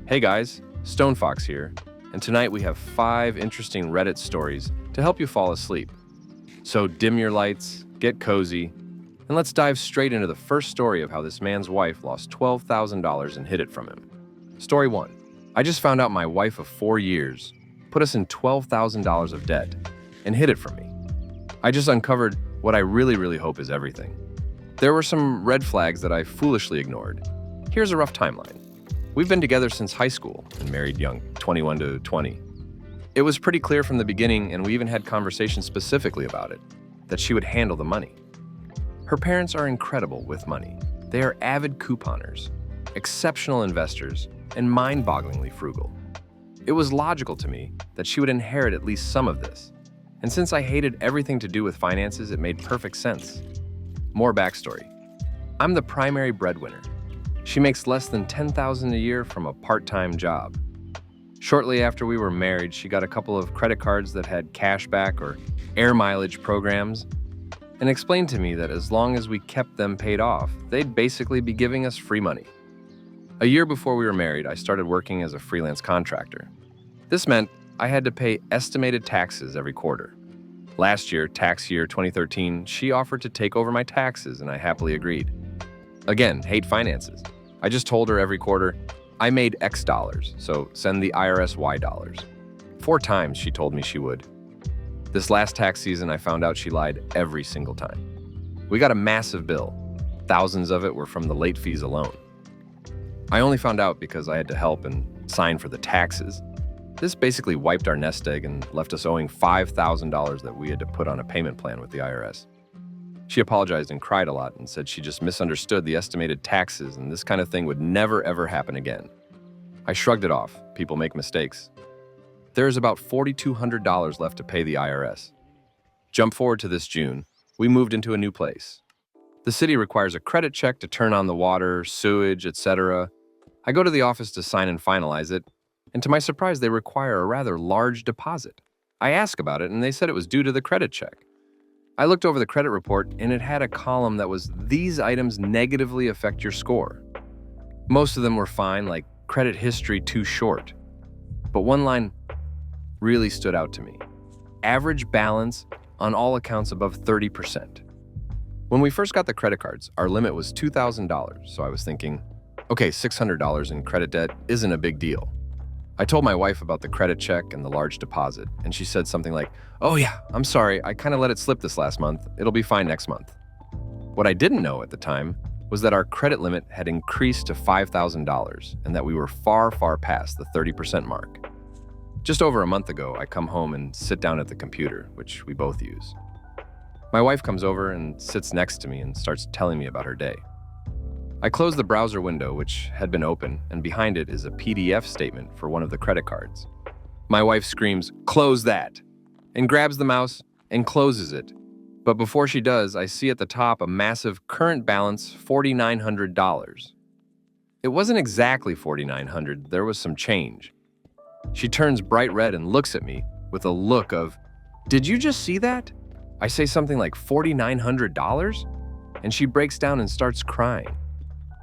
Hey guys, Stone Fox here, and tonight we have 5 interesting Reddit stories to help you fall asleep. So dim your lights, get cozy, and let's dive straight into the first story of how this man's wife lost $12,000 and hid it from him. Story 1. I just found out my wife of 4 years put us in $12,000 of debt and hid it from me. I just uncovered what I really hope is everything. There were some red flags that I foolishly ignored. Here's a rough timeline. We've been together since high school and married young, 21 to 20. It was pretty clear from the beginning, and we even had conversations specifically about it, that she would handle the money. Her parents are incredible with money. They are avid couponers, exceptional investors, and mind-bogglingly frugal. It was logical to me that she would inherit at least some of this. And since I hated everything to do with finances, it made perfect sense. More backstory. I'm the primary breadwinner. She makes less than $10,000 a year from a part-time job. Shortly after we were married, she got a couple of credit cards that had cashback or air mileage programs and explained to me that as long as we kept them paid off, they'd basically be giving us free money. A year before we were married, I started working as a freelance contractor. This meant I had to pay estimated taxes every quarter. Last year, tax year 2013, she offered to take over my taxes and I happily agreed. Again, hate finances. I just told her every quarter, I made X dollars, so send the IRS Y dollars. 4 times she told me she would. This last tax season, I found out she lied every single time. We got a massive bill. Thousands of it were from the late fees alone. I only found out because I had to help and sign for the taxes. This basically wiped our nest egg and left us owing $5,000 that we had to put on a payment plan with the IRS. She apologized and cried a lot and said she just misunderstood the estimated taxes and this kind of thing would never ever happen again. I shrugged it off. People make mistakes. There is about $4,200 left to pay the IRS. Jump forward to this June. We moved into a new place. The city requires a credit check to turn on the water, sewage, etc. I go to the office to sign and finalize it, and to my surprise, they require a rather large deposit. I asked about it, and they said it was due to the credit check. I looked over the credit report, and it had a column that was, "These items negatively affect your score." Most of them were fine, like credit history too short. But one line really stood out to me. Average balance on all accounts above 30%. When we first got the credit cards, our limit was $2,000, so I was thinking, okay, $600 in credit debt isn't a big deal. I told my wife about the credit check and the large deposit, and she said something like, "Oh yeah, I'm sorry, I kind of let it slip this last month. It'll be fine next month." What I didn't know at the time was that our credit limit had increased to $5,000 and that we were far past the 30% mark. Just over a month ago, I come home and sit down at the computer, which we both use. My wife comes over and sits next to me and starts telling me about her day. I close the browser window, which had been open, and behind it is a PDF statement for one of the credit cards. My wife screams, "Close that!" and grabs the mouse and closes it. But before she does, I see at the top a massive current balance, $4,900. It wasn't exactly $4,900, there was some change. She turns bright red and looks at me with a look of, "Did you just see that?" I say something like $4,900, and she breaks down and starts crying.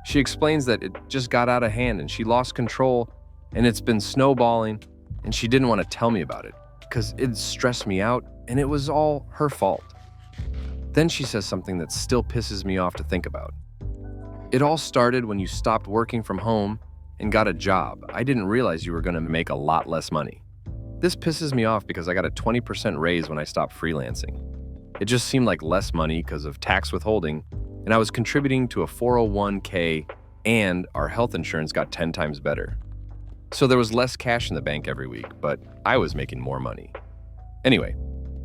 She explains that it just got out of hand and she lost control and it's been snowballing, and she didn't want to tell me about it because it stressed me out and it was all her fault. Then she says something that still pisses me off to think about. "It all started when you stopped working from home and got a job. I didn't realize you were going to make a lot less money." This pisses me off because I got a 20% raise when I stopped freelancing. It just seemed like less money because of tax withholding, and I was contributing to a 401k, and our health insurance got 10 times better. So there was less cash in the bank every week, but I was making more money. Anyway,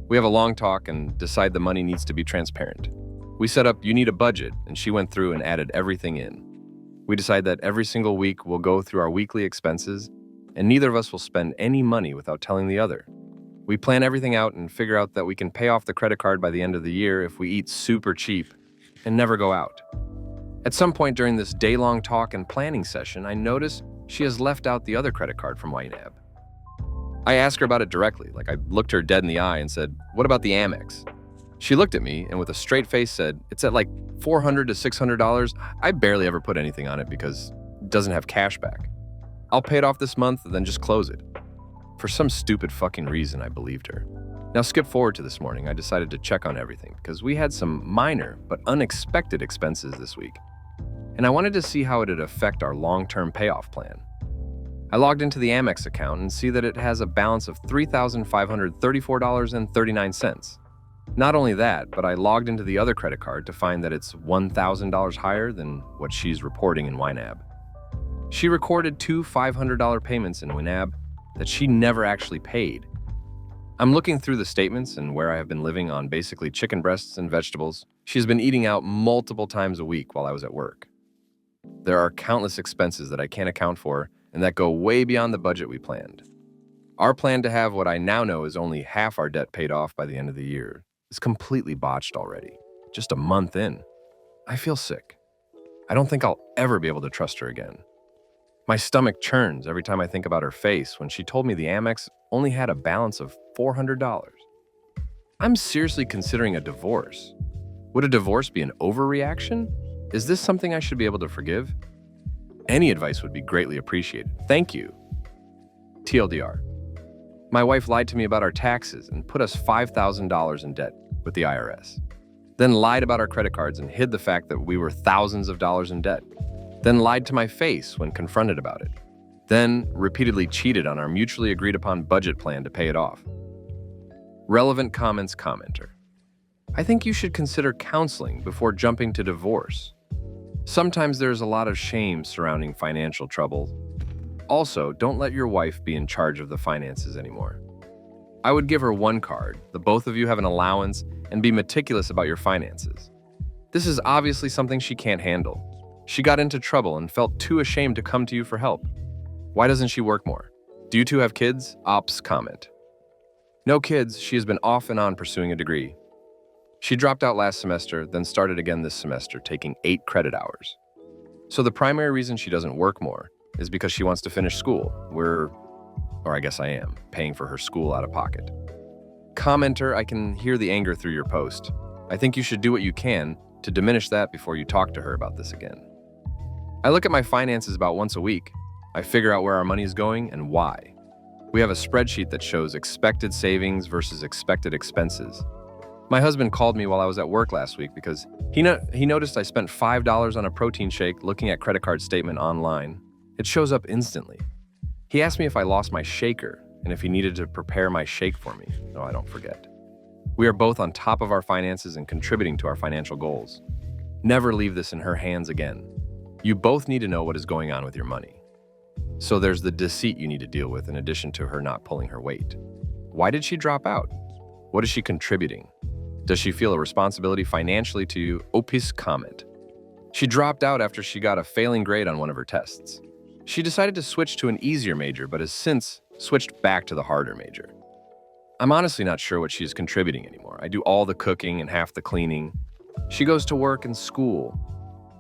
we have a long talk and decide the money needs to be transparent. We set up "You need a budget," and she went through and added everything in. We decide that every single week we'll go through our weekly expenses, and neither of us will spend any money without telling the other. We plan everything out and figure out that we can pay off the credit card by the end of the year if we eat super cheap and never go out. At some point during this day-long talk and planning session, I notice she has left out the other credit card from YNAB. I asked her about it directly, like I looked her dead in the eye and said, "What about the Amex?" She looked at me and with a straight face said, "It's at like $400 to $600. I barely ever put anything on it because it doesn't have cash back." I'll pay it off this month and then just close it. For some stupid fucking reason, I believed her. Now skip forward to this morning. I decided to check on everything because we had some minor but unexpected expenses this week. And I wanted to see how it'd affect our long-term payoff plan. I logged into the Amex account and see that it has a balance of $3,534.39. Not only that, but I logged into the other credit card to find that it's $1,000 higher than what she's reporting in YNAB. She recorded two $500 payments in YNAB that she never actually paid. I'm looking through the statements and where I have been living on basically chicken breasts and vegetables. She has been eating out multiple times a week while I was at work. There are countless expenses that I can't account for and that go way beyond the budget we planned. Our plan to have what I now know is only half our debt paid off by the end of the year is completely botched already. Just a month in. I feel sick. I don't think I'll ever be able to trust her again. My stomach churns every time I think about her face when she told me the Amex only had a balance of $400. I'm seriously considering a divorce. Would a divorce be an overreaction? Is this something I should be able to forgive? Any advice would be greatly appreciated. Thank you. TLDR. My wife lied to me about our taxes and put us $5,000 in debt with the IRS. Then lied about our credit cards and hid the fact that we were thousands of dollars in debt. Then lied to my face when confronted about it. Then repeatedly cheated on our mutually agreed upon budget plan to pay it off. Relevant comments commenter. I think you should consider counseling before jumping to divorce. Sometimes there's a lot of shame surrounding financial trouble. Also, don't let your wife be in charge of the finances anymore. I would give her one card, the both of you have an allowance, and be meticulous about your finances. This is obviously something she can't handle. She got into trouble and felt too ashamed to come to you for help. Why doesn't she work more? Do you two have kids? Ops comment. No kids, she has been off and on pursuing a degree. She dropped out last semester, then started again this semester, taking 8 credit hours. So the primary reason she doesn't work more is because she wants to finish school. I guess I am, paying for her school out of pocket. Commenter, I can hear the anger through your post. I think you should do what you can to diminish that before you talk to her about this again. I look at my finances about once a week. I figure out where our money is going and why. We have a spreadsheet that shows expected savings versus expected expenses. My husband called me while I was at work last week because he noticed I spent $5 on a protein shake looking at credit card statement online. It shows up instantly. He asked me if I lost my shaker and if he needed to prepare my shake for me. No, I don't forget. We are both on top of our finances and contributing to our financial goals. Never leave this in her hands again. You both need to know what is going on with your money. So there's the deceit you need to deal with in addition to her not pulling her weight. Why did she drop out? What is she contributing? Does she feel a responsibility financially to you? Opis comment. She dropped out after she got a failing grade on one of her tests. She decided to switch to an easier major, but has since switched back to the harder major. I'm honestly not sure what she's contributing anymore. I do all the cooking and half the cleaning. She goes to work and school.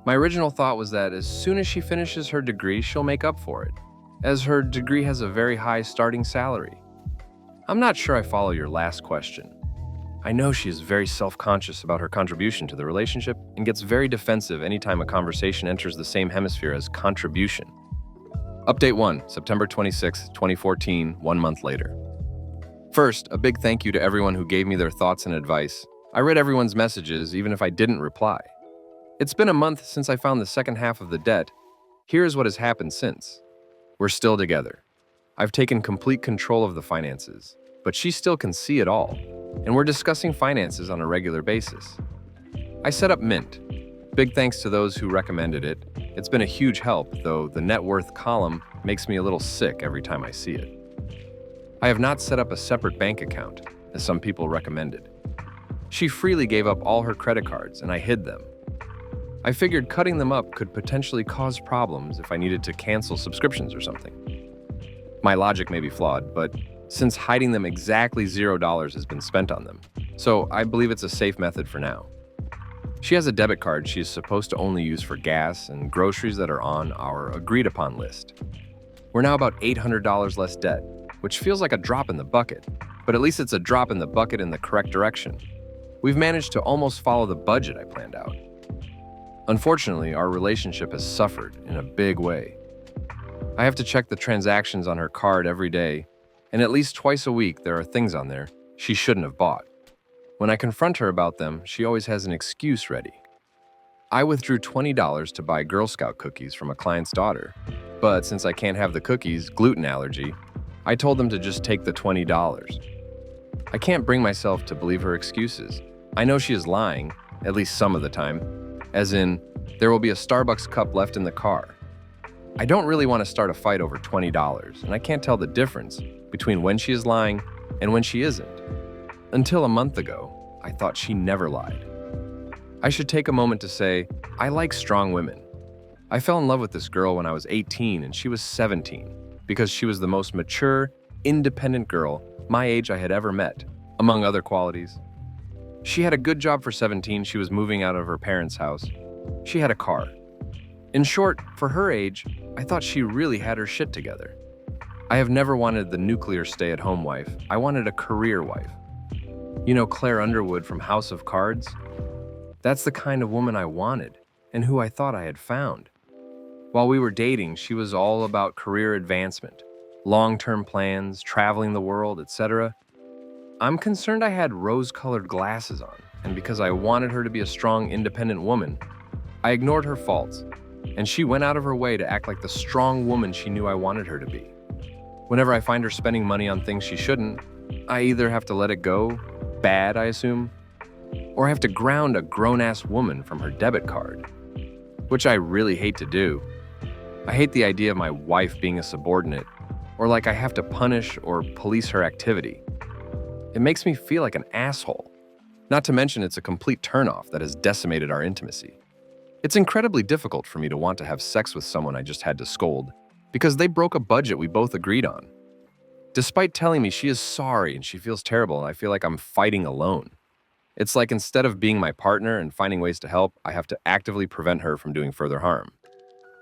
My original thought was that as soon as she finishes her degree, she'll make up for it, as her degree has a very high starting salary. I'm not sure I follow your last question. I know she is very self-conscious about her contribution to the relationship and gets very defensive anytime a conversation enters the same hemisphere as contribution. Update 1, September 26, 2014, 1 month later. First, a big thank you to everyone who gave me their thoughts and advice. I read everyone's messages, even if I didn't reply. It's been a month since I found the second half of the debt. Here's what has happened since. We're still together. I've taken complete control of the finances, but she still can see it all, and we're discussing finances on a regular basis. I set up Mint. Big thanks to those who recommended it. It's been a huge help, though the net worth column makes me a little sick every time I see it. I have not set up a separate bank account, as some people recommended. She freely gave up all her credit cards, and I hid them. I figured cutting them up could potentially cause problems if I needed to cancel subscriptions or something. My logic may be flawed, but since hiding them exactly $0 has been spent on them, so I believe it's a safe method for now. She has a debit card she is supposed to only use for gas and groceries that are on our agreed-upon list. We're now about $800 less debt, which feels like a drop in the bucket, but at least it's a drop in the bucket in the correct direction. We've managed to almost follow the budget I planned out. Unfortunately, our relationship has suffered in a big way. I have to check the transactions on her card every day, and at least twice a week there are things on there she shouldn't have bought. When I confront her about them, she always has an excuse ready. I withdrew $20 to buy Girl Scout cookies from a client's daughter, but since I can't have the cookies, gluten allergy, I told them to just take the $20. I can't bring myself to believe her excuses. I know she is lying, at least some of the time, as in, there will be a Starbucks cup left in the car. I don't really want to start a fight over $20, and I can't tell the difference between when she is lying and when she isn't. Until a month ago, I thought she never lied. I should take a moment to say, I like strong women. I fell in love with this girl when I was 18 and she was 17 because she was the most mature, independent girl my age I had ever met, among other qualities. She had a good job for 17, she was moving out of her parents' house. She had a car. In short, for her age, I thought she really had her shit together. I have never wanted the nuclear stay-at-home wife. I wanted a career wife. You know Claire Underwood from House of Cards? That's the kind of woman I wanted, and who I thought I had found. While we were dating, she was all about career advancement, long-term plans, traveling the world, etc. I'm concerned I had rose-colored glasses on, and because I wanted her to be a strong, independent woman, I ignored her faults, and she went out of her way to act like the strong woman she knew I wanted her to be. Whenever I find her spending money on things she shouldn't, I either have to let it go, bad, I assume, or I have to ground a grown-ass woman from her debit card, which I really hate to do. I hate the idea of my wife being a subordinate, or like I have to punish or police her activity. It makes me feel like an asshole. Not to mention it's a complete turnoff that has decimated our intimacy. It's incredibly difficult for me to want to have sex with someone I just had to scold, because they broke a budget we both agreed on. Despite telling me she is sorry and she feels terrible and I feel like I'm fighting alone. It's like instead of being my partner and finding ways to help, I have to actively prevent her from doing further harm.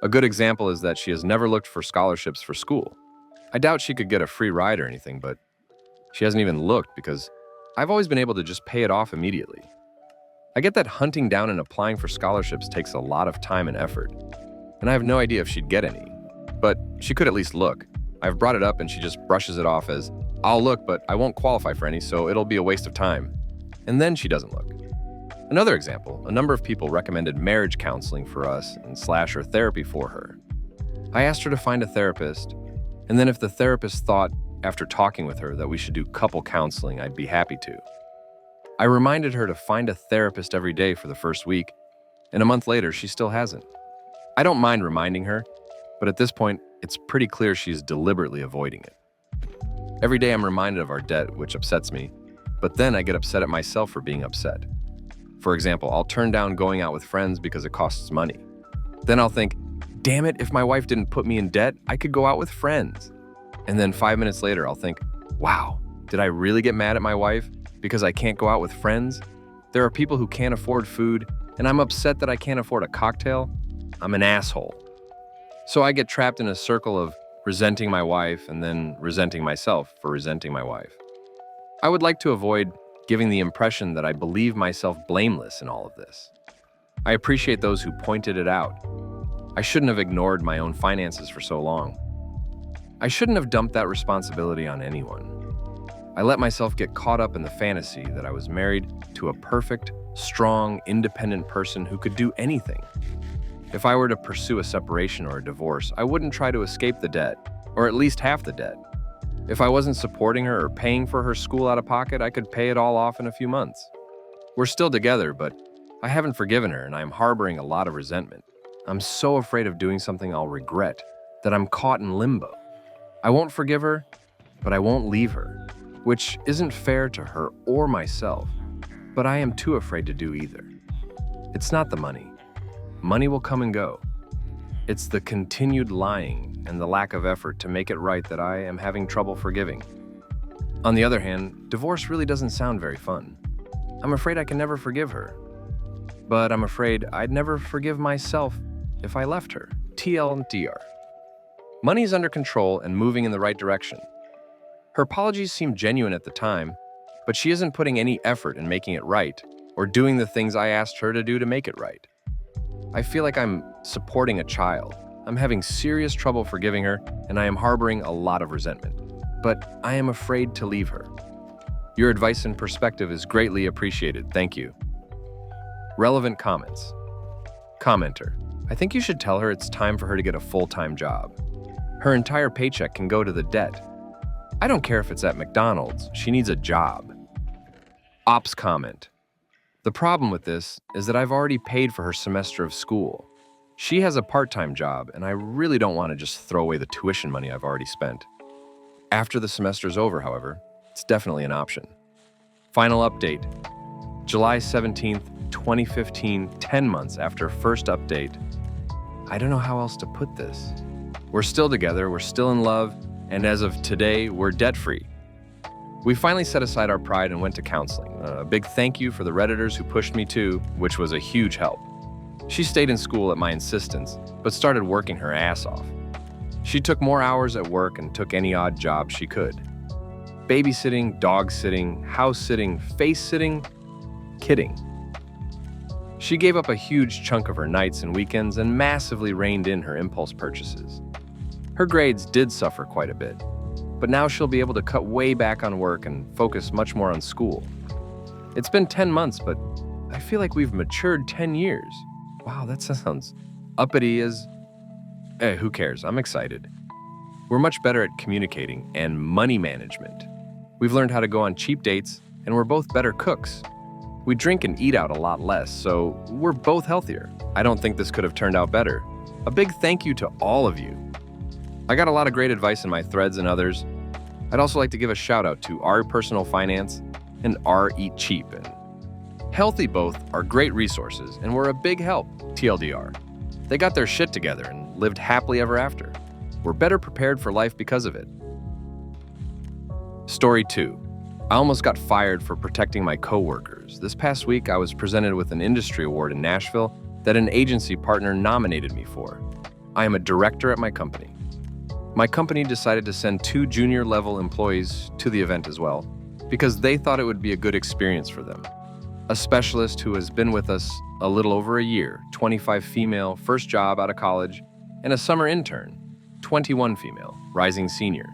A good example is that she has never looked for scholarships for school. I doubt she could get a free ride or anything, but she hasn't even looked because I've always been able to just pay it off immediately. I get that hunting down and applying for scholarships takes a lot of time and effort, and I have no idea if she'd get any. But she could at least look. I've brought it up and she just brushes it off as, I'll look, but I won't qualify for any, so it'll be a waste of time. And then she doesn't look. Another example, a number of people recommended marriage counseling for us and / therapy for her. I asked her to find a therapist, and then if the therapist thought, after talking with her, that we should do couple counseling, I'd be happy to. I reminded her to find a therapist every day for the first week, and a month later, she still hasn't. I don't mind reminding her, but at this point, it's pretty clear she's deliberately avoiding it. Every day I'm reminded of our debt, which upsets me, but then I get upset at myself for being upset. For example, I'll turn down going out with friends because it costs money. Then I'll think, damn it, if my wife didn't put me in debt, I could go out with friends. And then 5 minutes later, I'll think, wow, did I really get mad at my wife because I can't go out with friends? There are people who can't afford food, and I'm upset that I can't afford a cocktail? I'm an asshole. So I get trapped in a circle of resenting my wife and then resenting myself for resenting my wife. I would like to avoid giving the impression that I believe myself blameless in all of this. I appreciate those who pointed it out. I shouldn't have ignored my own finances for so long. I shouldn't have dumped that responsibility on anyone. I let myself get caught up in the fantasy that I was married to a perfect, strong, independent person who could do anything. If I were to pursue a separation or a divorce, I wouldn't try to escape the debt, or at least half the debt. If I wasn't supporting her or paying for her school out of pocket, I could pay it all off in a few months. We're still together, but I haven't forgiven her and I'm harboring a lot of resentment. I'm so afraid of doing something I'll regret that I'm caught in limbo. I won't forgive her, but I won't leave her, which isn't fair to her or myself, but I am too afraid to do either. It's not the money. Money will come and go. It's the continued lying and the lack of effort to make it right that I am having trouble forgiving. On the other hand, divorce really doesn't sound very fun. I'm afraid I can never forgive her. But I'm afraid I'd never forgive myself if I left her. TLDR. Money is under control and moving in the right direction. Her apologies seem genuine at the time, but she isn't putting any effort in making it right or doing the things I asked her to do to make it right. I feel like I'm supporting a child, I'm having serious trouble forgiving her, and I am harboring a lot of resentment. But I am afraid to leave her. Your advice and perspective is greatly appreciated. Thank you. Relevant comments. Commenter: I think you should tell her it's time for her to get a full-time job. Her entire paycheck can go to the debt. I don't care if it's at McDonald's, she needs a job. Ops comment: the problem with this is that I've already paid for her semester of school. She has a part-time job, and I really don't want to just throw away the tuition money I've already spent. After the semester's over, however, it's definitely an option. Final update: July 17th, 2015, 10 months after first update. I don't know how else to put this. We're still together, we're still in love, and as of today, we're debt-free. We finally set aside our pride and went to counseling. A big thank you for the Redditors who pushed me too, which was a huge help. She stayed in school at my insistence, but started working her ass off. She took more hours at work and took any odd job she could. Babysitting, dog sitting, house sitting, face sitting, kidding. She gave up a huge chunk of her nights and weekends and massively reined in her impulse purchases. Her grades did suffer quite a bit, but now she'll be able to cut way back on work and focus much more on school. It's been 10 months, but I feel like we've matured 10 years. Wow, that sounds uppity as... who cares? I'm excited. We're much better at communicating and money management. We've learned how to go on cheap dates, and we're both better cooks. We drink and eat out a lot less, so we're both healthier. I don't think this could have turned out better. A big thank you to all of you. I got a lot of great advice in my threads and others. I'd also like to give a shout out to Our Personal Finance and Our Eat Cheap. And Healthy both are great resources and were a big help, TLDR. They got their shit together and lived happily ever after. We're better prepared for life because of it. Story 2. I almost got fired for protecting my coworkers. This past week, I was presented with an industry award in Nashville that an agency partner nominated me for. I am a director at my company. My company decided to send 2 junior-level employees to the event as well because they thought it would be a good experience for them. A specialist who has been with us a little over a year, 25 female, first job out of college, and a summer intern, 21 female, rising senior.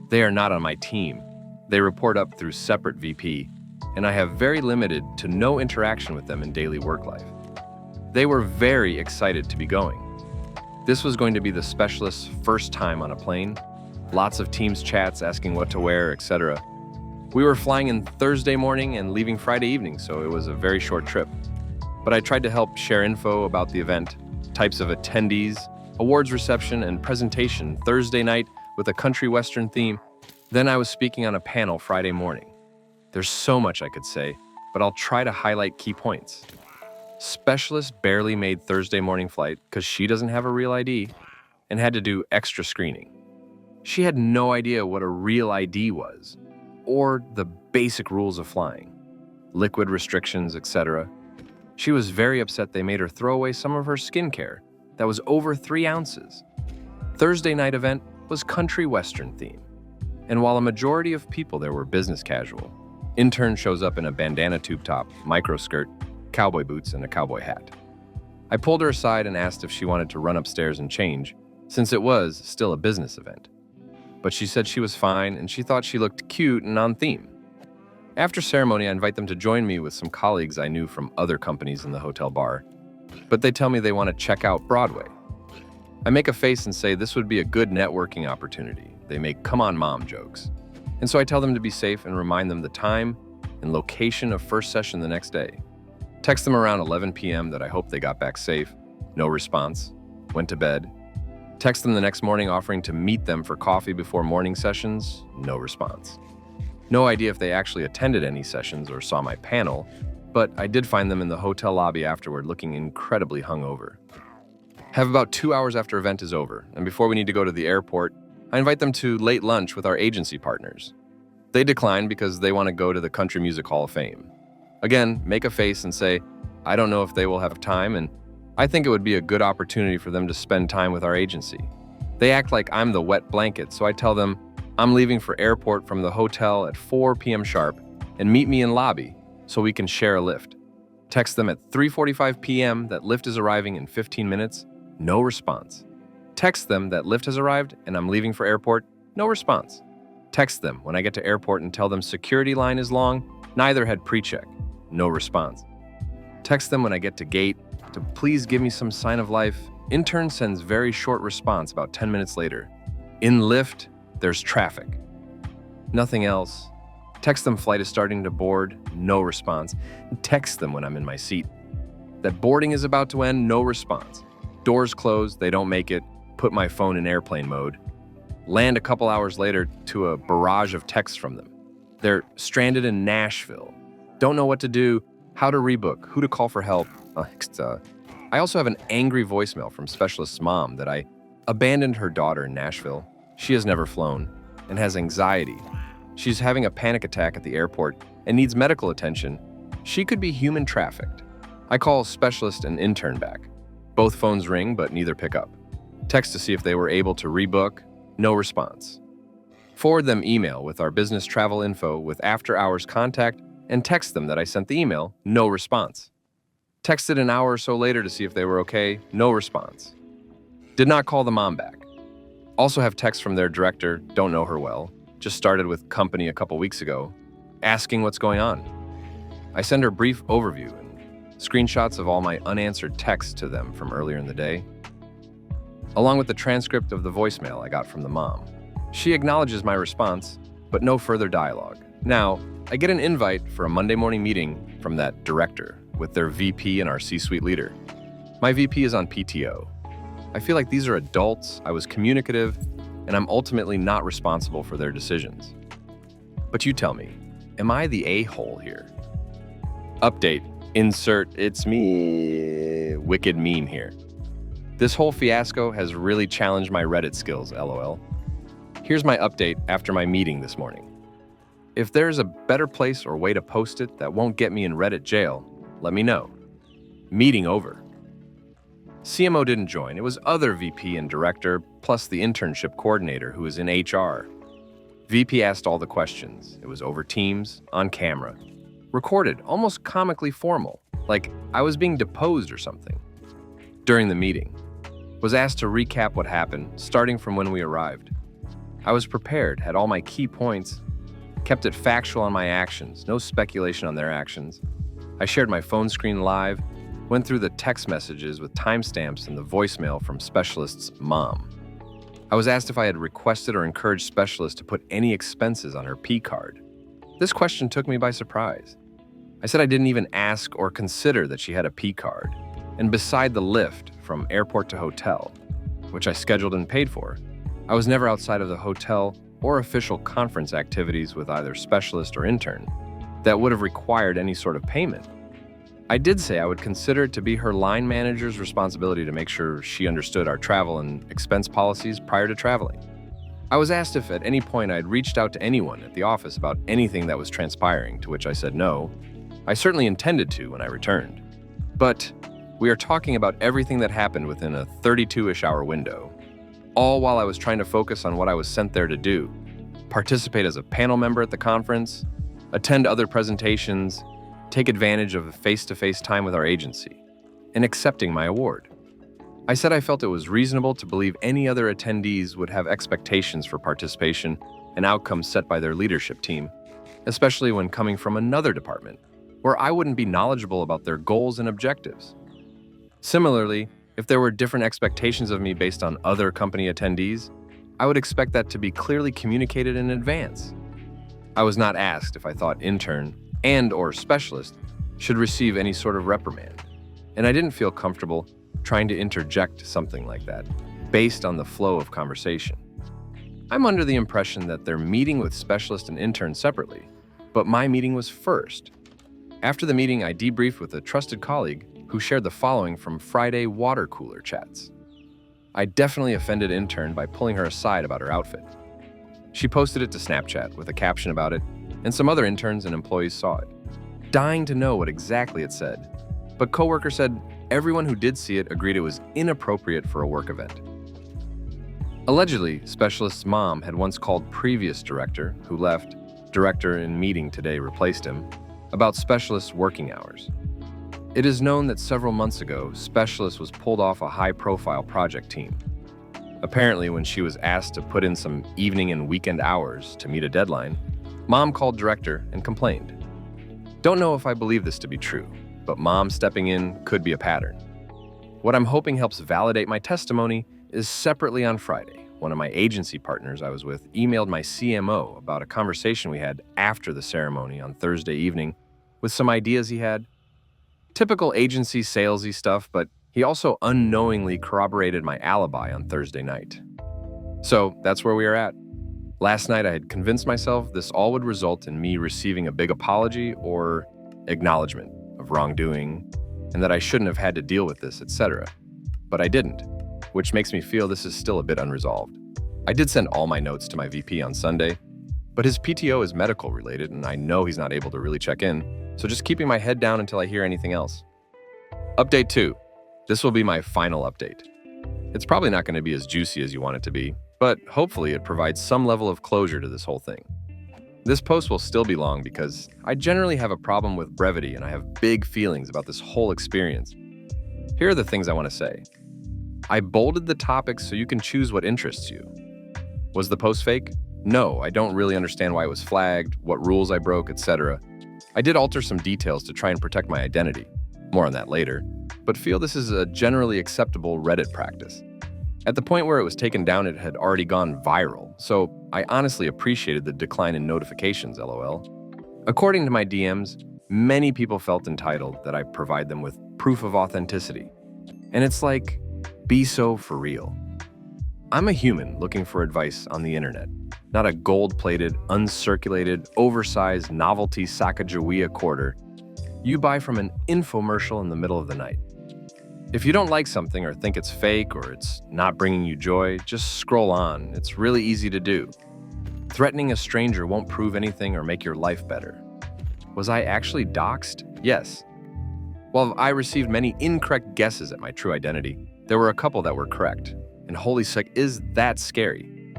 They are not on my team. They report up through separate VP, and I have very limited to no interaction with them in daily work life. They were very excited to be going. This was going to be the specialist's first time on a plane, lots of Teams chats asking what to wear, etc. We were flying in Thursday morning and leaving Friday evening, so it was a very short trip. But I tried to help share info about the event, types of attendees, awards reception, and presentation Thursday night with a country western theme. Then I was speaking on a panel Friday morning. There's so much I could say, but I'll try to highlight key points. Specialist barely made Thursday morning flight because she doesn't have a real ID and had to do extra screening. She had no idea what a real ID was or the basic rules of flying, liquid restrictions, etc. She was very upset they made her throw away some of her skincare that was over 3 ounces. Thursday night event was country western theme. And while a majority of people there were business casual, intern shows up in a bandana tube top, micro skirt, cowboy boots, and a cowboy hat. I pulled her aside and asked if she wanted to run upstairs and change, since it was still a business event. But she said she was fine and she thought she looked cute and on theme. After ceremony, I invite them to join me with some colleagues I knew from other companies in the hotel bar, but they tell me they want to check out Broadway. I make a face and say this would be a good networking opportunity. They make "come on mom" jokes. And so I tell them to be safe and remind them the time and location of first session the next day. Text them around 11 p.m. that I hope they got back safe. No response. Went to bed. Text them the next morning offering to meet them for coffee before morning sessions. No response. No idea if they actually attended any sessions or saw my panel, but I did find them in the hotel lobby afterward looking incredibly hungover. Have about 2 hours after event is over, and before we need to go to the airport, I invite them to late lunch with our agency partners. They decline because they want to go to the Country Music Hall of Fame. Again, make a face and say, I don't know if they will have time, and I think it would be a good opportunity for them to spend time with our agency. They act like I'm the wet blanket, so I tell them I'm leaving for airport from the hotel at 4 p.m. sharp and meet me in lobby so we can share a lift. Text them at 3:45 p.m. that lift is arriving in 15 minutes. No response. Text them that lift has arrived and I'm leaving for airport, no response. Text them when I get to airport and tell them security line is long, neither had pre-check, no response. Text them when I get to gate to please give me some sign of life. Intern sends very short response about 10 minutes later. In lift, there's traffic. Nothing else. Text them flight is starting to board, no response. Text them when I'm in my seat. That boarding is about to end, no response. Doors closed, they don't make it. Put my phone in airplane mode. Land a couple hours later to a barrage of texts from them. They're stranded in Nashville. Don't know what to do, how to rebook, who to call for help. I also have an angry voicemail from specialist's mom that I abandoned her daughter in Nashville. She has never flown and has anxiety. She's having a panic attack at the airport and needs medical attention. She could be human trafficked. I call specialist and intern back. Both phones ring, but neither pick up. Text to see if they were able to rebook, no response. Forward them email with our business travel info with after-hours contact and text them that I sent the email, no response. Texted an hour or so later to see if they were okay, no response. Did not call the mom back. Also have text from their director, don't know her well, just started with company a couple weeks ago, asking what's going on. I send her brief overview and screenshots of all my unanswered texts to them from earlier in the day, along with the transcript of the voicemail I got from the mom. She acknowledges my response, but no further dialogue. Now, I get an invite for a Monday morning meeting from that director with their VP and our C-suite leader. My VP is on PTO. I feel like these are adults, I was communicative, and I'm ultimately not responsible for their decisions. But you tell me, am I the a-hole here? Update, insert, it's me, wicked mean here. This whole fiasco has really challenged my Reddit skills, LOL. Here's my update after my meeting this morning. If there's a better place or way to post it that won't get me in Reddit jail, let me know. Meeting over. CMO didn't join. It was other VP and director, plus the internship coordinator who is in HR. VP asked all the questions. It was over Teams, on camera. Recorded, almost comically formal, like I was being deposed or something. During the meeting, was asked to recap what happened, starting from when we arrived. I was prepared, had all my key points, kept it factual on my actions, no speculation on their actions. I shared my phone screen live, went through the text messages with timestamps and the voicemail from specialist's mom. I was asked if I had requested or encouraged specialist to put any expenses on her P card. This question took me by surprise. I said I didn't even ask or consider that she had a P card. And beside the lift from airport to hotel, which I scheduled and paid for, I was never outside of the hotel or official conference activities with either specialist or intern that would have required any sort of payment. I did say I would consider it to be her line manager's responsibility to make sure she understood our travel and expense policies prior to traveling. I was asked if at any point I had reached out to anyone at the office about anything that was transpiring, to which I said no. I certainly intended to when I returned. But we are talking about everything that happened within a 32-ish hour window, all while I was trying to focus on what I was sent there to do: participate as a panel member at the conference, attend other presentations, take advantage of face-to-face time with our agency, and accepting my award. I said I felt it was reasonable to believe any other attendees would have expectations for participation and outcomes set by their leadership team, especially when coming from another department, where I wouldn't be knowledgeable about their goals and objectives. Similarly, if there were different expectations of me based on other company attendees, I would expect that to be clearly communicated in advance. I was not asked if I thought intern and/or specialist should receive any sort of reprimand, and I didn't feel comfortable trying to interject something like that based on the flow of conversation. I'm under the impression that they're meeting with specialist and intern separately, but my meeting was first. After the meeting, I debriefed with a trusted colleague who shared the following from Friday water cooler chats. I definitely offended intern by pulling her aside about her outfit. She posted it to Snapchat with a caption about it, and some other interns and employees saw it, dying to know what exactly it said. But coworker said everyone who did see it agreed it was inappropriate for a work event. Allegedly, specialist's mom had once called previous director, who left, director in meeting today replaced him, about specialist's working hours. It is known that several months ago, specialist was pulled off a high-profile project team. Apparently, when she was asked to put in some evening and weekend hours to meet a deadline, Mom called director and complained. Don't know if I believe this to be true, but Mom stepping in could be a pattern. What I'm hoping helps validate my testimony is separately on Friday, one of my agency partners I was with emailed my CMO about a conversation we had after the ceremony on Thursday evening with some ideas he had. Typical agency salesy stuff, but he also unknowingly corroborated my alibi on Thursday night. So that's where we are at. Last night I had convinced myself this all would result in me receiving a big apology or acknowledgement of wrongdoing, and that I shouldn't have had to deal with this, etc. But I didn't, which makes me feel this is still a bit unresolved. I did send all my notes to my VP on Sunday, but his PTO is medical related and I know he's not able to really check in, so just keeping my head down until I hear anything else. Update 2. This will be my final update. It's probably not going to be as juicy as you want it to be, but hopefully it provides some level of closure to this whole thing. This post will still be long because I generally have a problem with brevity and I have big feelings about this whole experience. Here are the things I want to say. I bolded the topics so you can choose what interests you. Was the post fake? No, I don't really understand why it was flagged, what rules I broke, etc. I did alter some details to try and protect my identity. More on that later, but feel this is a generally acceptable Reddit practice. At the point where it was taken down, it had already gone viral, so I honestly appreciated the decline in notifications, lol. According to my DMs, many people felt entitled that I provide them with proof of authenticity. And it's like, be so for real. I'm a human looking for advice on the internet, not a gold-plated, uncirculated, oversized novelty Sacagawea quarter you buy from an infomercial in the middle of the night. If you don't like something or think it's fake or it's not bringing you joy, just scroll on. It's really easy to do. Threatening a stranger won't prove anything or make your life better. Was I actually doxxed? Yes. While I received many incorrect guesses at my true identity, there were a couple that were correct. And holy sick, is that scary.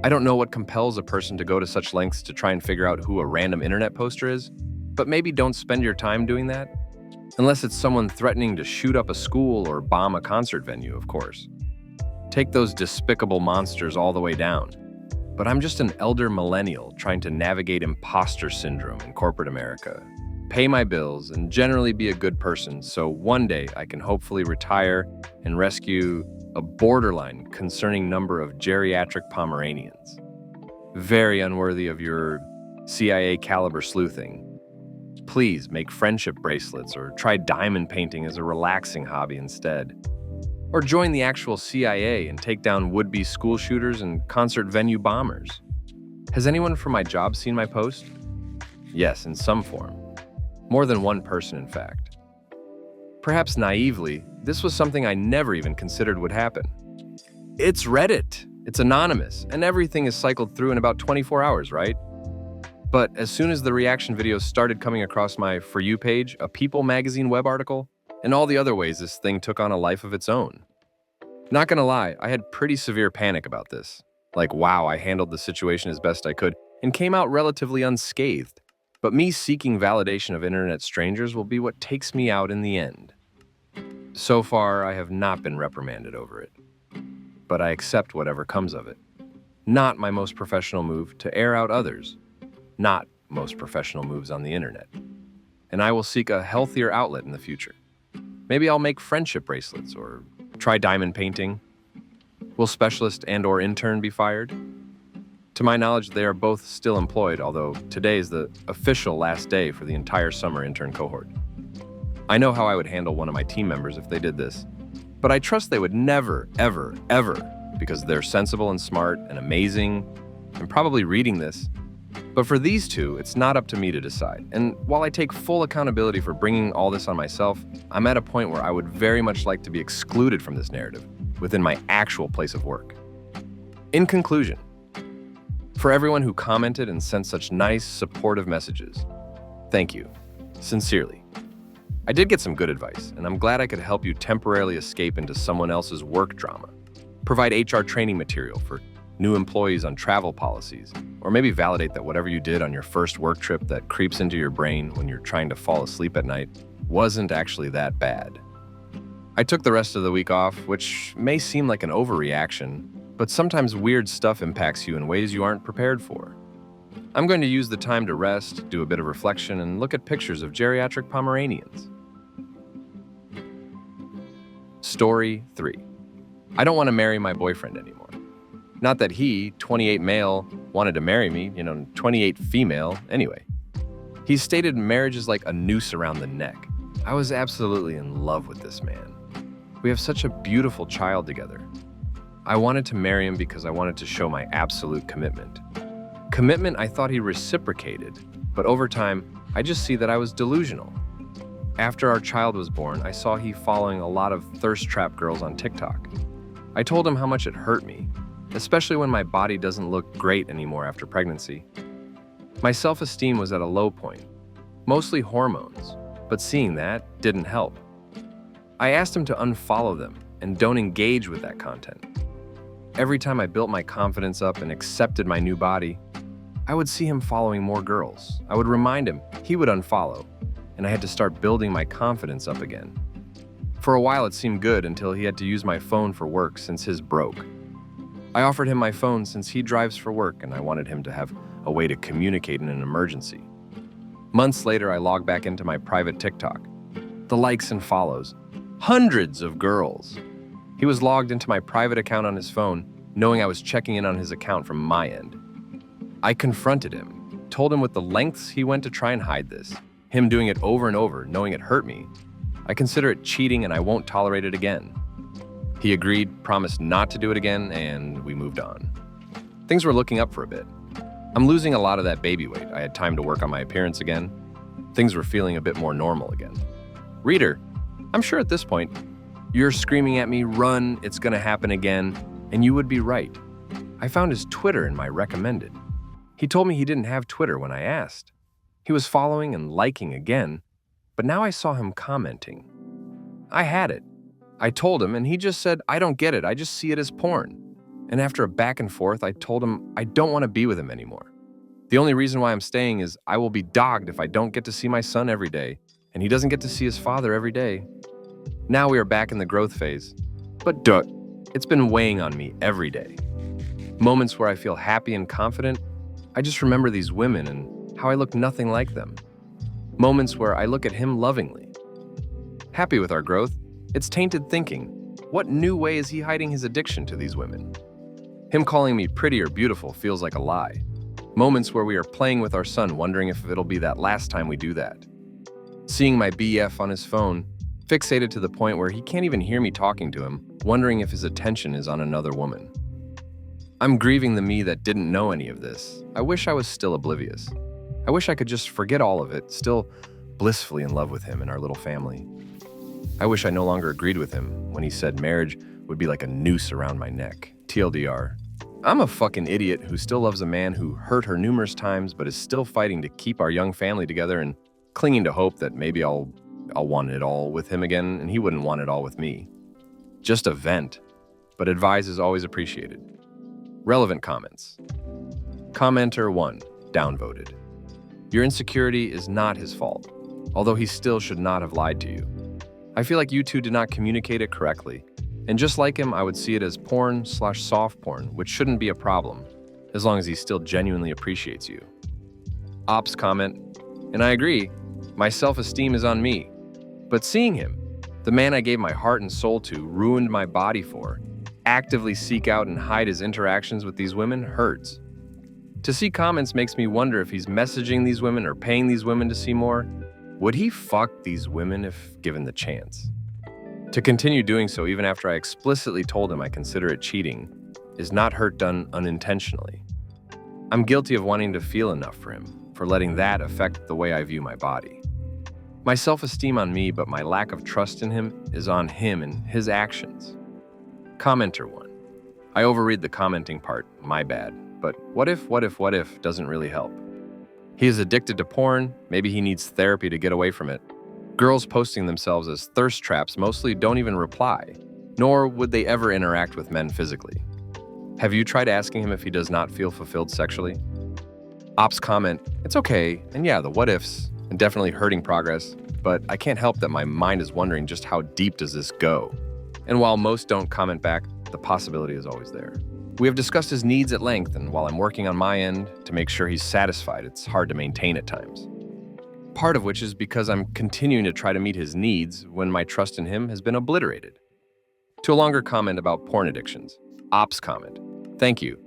I don't know what compels a person to go to such lengths to try and figure out who a random internet poster is, but maybe don't spend your time doing that. Unless it's someone threatening to shoot up a school or bomb a concert venue, of course. Take those despicable monsters all the way down. But I'm just an elder millennial trying to navigate imposter syndrome in corporate America, pay my bills, and generally be a good person so one day I can hopefully retire and rescue a borderline concerning number of geriatric Pomeranians. Very unworthy of your CIA caliber sleuthing. Please make friendship bracelets or try diamond painting as a relaxing hobby instead. Or join the actual CIA and take down would-be school shooters and concert venue bombers. Has anyone from my job seen my post? Yes, in some form. More than one person, in fact. Perhaps naively, this was something I never even considered would happen. It's Reddit. It's anonymous, and everything is cycled through in about 24 hours, right? But as soon as the reaction videos started coming across my For You page, a People magazine web article, and all the other ways this thing took on a life of its own. Not gonna lie, I had pretty severe panic about this. Like, wow, I handled the situation as best I could and came out relatively unscathed. But me seeking validation of internet strangers will be what takes me out in the end. So far, I have not been reprimanded over it. But I accept whatever comes of it. Not my most professional move to air out others. Not most professional moves on the internet. And I will seek a healthier outlet in the future. Maybe I'll make friendship bracelets or try diamond painting. Will specialist and/or intern be fired? To my knowledge, they are both still employed, although today is the official last day for the entire summer intern cohort. I know how I would handle one of my team members if they did this, but I trust they would never, ever, ever, because they're sensible and smart and amazing and probably reading this. But for these two, it's not up to me to decide. And while I take full accountability for bringing all this on myself, I'm at a point where I would very much like to be excluded from this narrative within my actual place of work. In conclusion, for everyone who commented and sent such nice, supportive messages, thank you. Sincerely. I did get some good advice, and I'm glad I could help you temporarily escape into someone else's work drama, provide HR training material for new employees on travel policies, or maybe validate that whatever you did on your first work trip that creeps into your brain when you're trying to fall asleep at night wasn't actually that bad. I took the rest of the week off, which may seem like an overreaction, but sometimes weird stuff impacts you in ways you aren't prepared for. I'm going to use the time to rest, do a bit of reflection, and look at pictures of geriatric Pomeranians. Story 3. I don't want to marry my boyfriend anymore. Not that he, 28 male, wanted to marry me, 28 female, anyway. He stated marriage is like a noose around the neck. I was absolutely in love with this man. We have such a beautiful child together. I wanted to marry him because I wanted to show my absolute commitment. Commitment I thought he reciprocated, but over time, I just see that I was delusional. After our child was born, I saw he following a lot of thirst trap girls on TikTok. I told him how much it hurt me, especially when my body doesn't look great anymore after pregnancy. My self-esteem was at a low point, mostly hormones, but seeing that didn't help. I asked him to unfollow them and don't engage with that content. Every time I built my confidence up and accepted my new body, I would see him following more girls. I would remind him, he would unfollow, and I had to start building my confidence up again. For a while it seemed good until he had to use my phone for work since his broke. I offered him my phone since he drives for work and I wanted him to have a way to communicate in an emergency. Months later, I logged back into my private TikTok. The likes and follows. Hundreds of girls. He was logged into my private account on his phone, knowing I was checking in on his account from my end. I confronted him, told him with the lengths he went to try and hide this, him doing it over and over, knowing it hurt me. I consider it cheating and I won't tolerate it again. He agreed, promised not to do it again, and we moved on. Things were looking up for a bit. I'm losing a lot of that baby weight. I had time to work on my appearance again. Things were feeling a bit more normal again. Reader, I'm sure at this point, you're screaming at me, run, it's gonna happen again, and you would be right. I found his Twitter in my recommended. He told me he didn't have Twitter when I asked. He was following and liking again, but now I saw him commenting. I had it. I told him, and he just said, I don't get it, I just see it as porn. And after a back and forth, I told him I don't want to be with him anymore. The only reason why I'm staying is I will be dogged if I don't get to see my son every day, and he doesn't get to see his father every day. Now we are back in the growth phase, but it's been weighing on me every day. Moments where I feel happy and confident, I just remember these women and how I look nothing like them. Moments where I look at him lovingly. Happy with our growth, it's tainted thinking. What new way is he hiding his addiction to these women? Him calling me pretty or beautiful feels like a lie. Moments where we are playing with our son, wondering if it'll be that last time we do that. Seeing my BF on his phone, fixated to the point where he can't even hear me talking to him, wondering if his attention is on another woman. I'm grieving the me that didn't know any of this. I wish I was still oblivious. I wish I could just forget all of it, still blissfully in love with him and our little family. I wish I no longer agreed with him when he said marriage would be like a noose around my neck. TLDR. I'm a fucking idiot who still loves a man who hurt her numerous times but is still fighting to keep our young family together and clinging to hope that maybe I'll want it all with him again and he wouldn't want it all with me. Just a vent, but advice is always appreciated. Relevant comments. Commenter 1, downvoted. Your insecurity is not his fault, although he still should not have lied to you. I feel like you two did not communicate it correctly, and just like him, I would see it as porn/soft porn, which shouldn't be a problem, as long as he still genuinely appreciates you. Ops comment, and I agree, my self-esteem is on me, but seeing him, the man I gave my heart and soul to, ruined my body for, actively seek out and hide his interactions with these women hurts. To see comments makes me wonder if he's messaging these women or paying these women to see more. Would he fuck these women if given the chance? To continue doing so even after I explicitly told him I consider it cheating is not hurt done unintentionally. I'm guilty of wanting to feel enough for him, for letting that affect the way I view my body. My self-esteem on me, but my lack of trust in him is on him and his actions. Commenter 1. I overread the commenting part, my bad, but what if doesn't really help. He is addicted to porn, maybe he needs therapy to get away from it. Girls posting themselves as thirst traps mostly don't even reply, nor would they ever interact with men physically. Have you tried asking him if he does not feel fulfilled sexually? Ops comment, it's okay, and yeah, the what ifs, and definitely hurting progress, but I can't help that my mind is wondering just how deep does this go? And while most don't comment back, the possibility is always there. We have discussed his needs at length, and while I'm working on my end to make sure he's satisfied, it's hard to maintain at times. Part of which is because I'm continuing to try to meet his needs when my trust in him has been obliterated. To a longer comment about porn addictions. Ops comment. Thank you.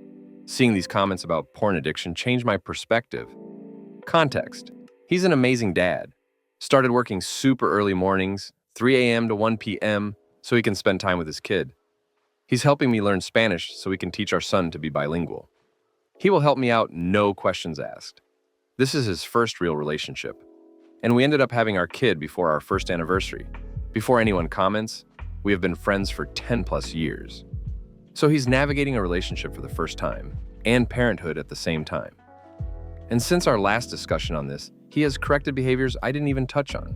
Seeing these comments about porn addiction changed my perspective. Context. He's an amazing dad. Started working super early mornings, 3 a.m. to 1 p.m., so he can spend time with his kid. He's helping me learn Spanish so we can teach our son to be bilingual. He will help me out, no questions asked. This is his first real relationship. And we ended up having our kid before our first anniversary. Before anyone comments, we have been friends for 10 plus years. So he's navigating a relationship for the first time, and parenthood at the same time. And since our last discussion on this, he has corrected behaviors I didn't even touch on.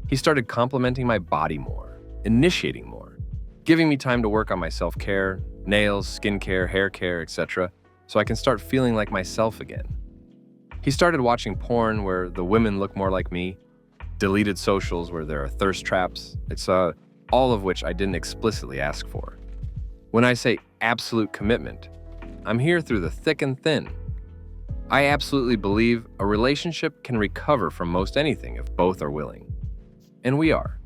He started complimenting my body more, initiating more, giving me time to work on my self-care, nails, skincare, hair care, etc., so I can start feeling like myself again. He started watching porn where the women look more like me, deleted socials where there are thirst traps, all of which I didn't explicitly ask for. When I say absolute commitment, I'm here through the thick and thin. I absolutely believe a relationship can recover from most anything if both are willing. And we are.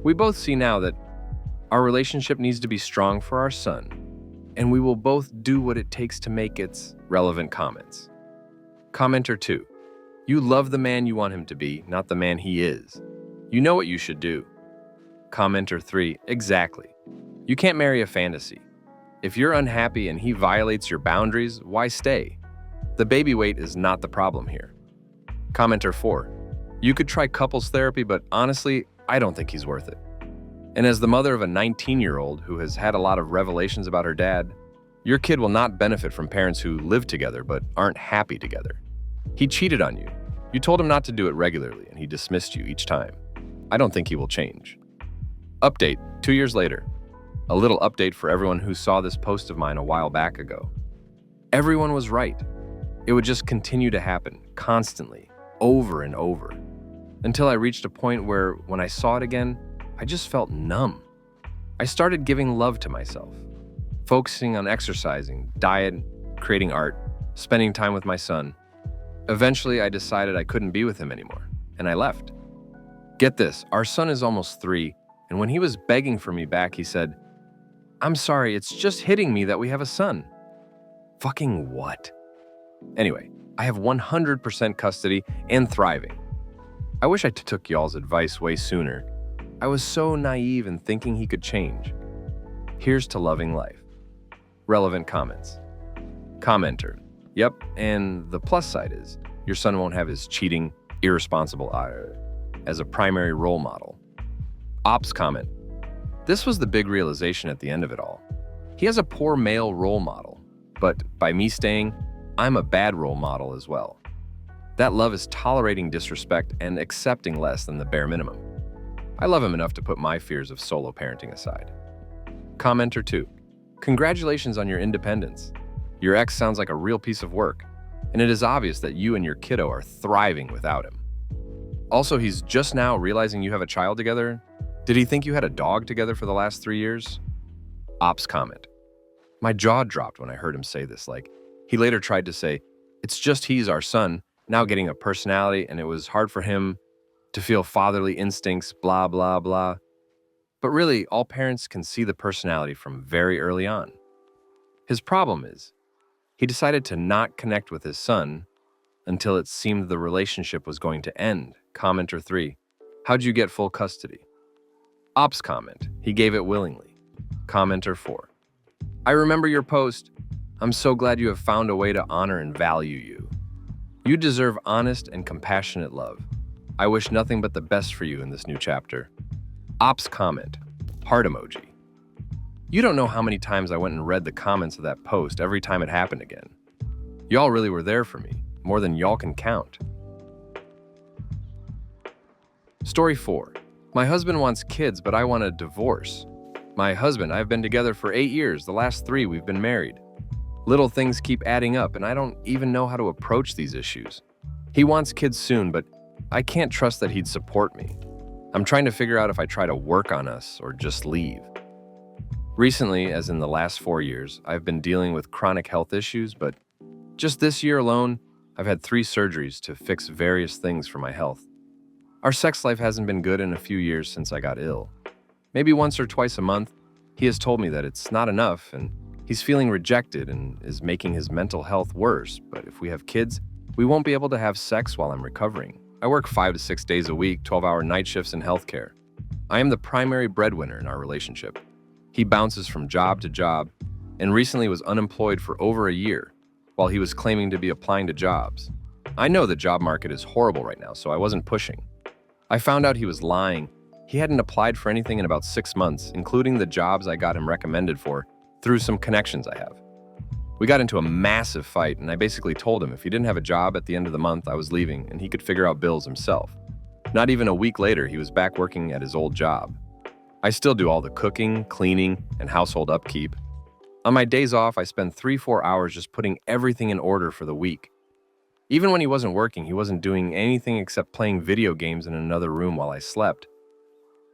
We both see now that our relationship needs to be strong for our son, and we will both do what it takes to make its relevant comments. Commenter 2. You love the man you want him to be, not the man he is. You know what you should do. Commenter 3. Exactly. You can't marry a fantasy. If you're unhappy and he violates your boundaries, why stay? The baby weight is not the problem here. Commenter 4. You could try couples therapy, but honestly, I don't think he's worth it. And as the mother of a 19-year-old who has had a lot of revelations about her dad, your kid will not benefit from parents who live together but aren't happy together. He cheated on you. You told him not to do it regularly, and he dismissed you each time. I don't think he will change. Update, 2 years later. A little update for everyone who saw this post of mine a while back ago. Everyone was right. It would just continue to happen, constantly, over and over, until I reached a point where, when I saw it again, I just felt numb. I started giving love to myself, focusing on exercising, diet, creating art, spending time with my son. Eventually, I decided I couldn't be with him anymore, and I left. Get this, our son is almost 3, and when he was begging for me back, he said, "I'm sorry, it's just hitting me that we have a son." Fucking what? Anyway, I have 100% custody and thriving. I wish I took y'all's advice way sooner. I was so naive in thinking he could change. Here's to loving life. Relevant comments. Commenter. Yep, and the plus side is, your son won't have his cheating, irresponsible as a primary role model. Ops comment. This was the big realization at the end of it all. He has a poor male role model, but by me staying, I'm a bad role model as well. That love is tolerating disrespect and accepting less than the bare minimum. I love him enough to put my fears of solo parenting aside. Commenter 2. Congratulations on your independence. Your ex sounds like a real piece of work, and it is obvious that you and your kiddo are thriving without him. Also, he's just now realizing you have a child together. Did he think you had a dog together for the last 3 years? Ops comment. My jaw dropped when I heard him say this, like, he later tried to say, it's just he's our son, now getting a personality, and it was hard for him to feel fatherly instincts, blah, blah, blah. But really, all parents can see the personality from very early on. His problem is, he decided to not connect with his son until it seemed the relationship was going to end. Commenter 3. How'd you get full custody? Ops comment. He gave it willingly. Commenter 4. I remember your post. I'm so glad you have found a way to honor and value you. You deserve honest and compassionate love. I wish nothing but the best for you in this new chapter. Ops comment. Heart emoji. You don't know how many times I went and read the comments of that post every time it happened again. Y'all really were there for me, more than y'all can count. Story 4. My husband wants kids, but I want a divorce. My husband, I've been together for 8 years. The last 3 we've been married. Little things keep adding up, and I don't even know how to approach these issues. He wants kids soon, but I can't trust that he'd support me. I'm trying to figure out if I try to work on us or just leave. Recently, as in the last 4 years, I've been dealing with chronic health issues, but just this year alone, I've had 3 surgeries to fix various things for my health. Our sex life hasn't been good in a few years since I got ill. Maybe once or twice a month, he has told me that it's not enough and he's feeling rejected and is making his mental health worse. But if we have kids, we won't be able to have sex while I'm recovering. I work 5 to 6 days a week, 12-hour night shifts in healthcare. I am the primary breadwinner in our relationship. He bounces from job to job and recently was unemployed for over a year while he was claiming to be applying to jobs. I know the job market is horrible right now, so I wasn't pushing. I found out he was lying. He hadn't applied for anything in about 6 months, including the jobs I got him recommended for through some connections I have. We got into a massive fight, and I basically told him if he didn't have a job at the end of the month, I was leaving and he could figure out bills himself. Not even a week later, he was back working at his old job. I still do all the cooking, cleaning, and household upkeep. On my days off, I spend 3-4 hours just putting everything in order for the week. Even when he wasn't working, he wasn't doing anything except playing video games in another room while I slept.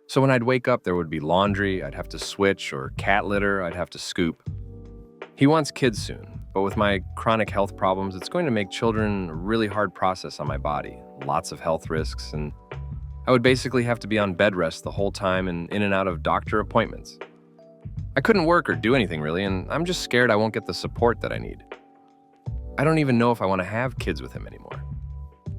So when I'd wake up, there would be laundry, I'd have to switch, or cat litter, I'd have to scoop. He wants kids soon, but with my chronic health problems, it's going to make children a really hard process on my body. Lots of health risks, and I would basically have to be on bed rest the whole time and in and out of doctor appointments. I couldn't work or do anything really, and I'm just scared I won't get the support that I need. I don't even know if I want to have kids with him anymore.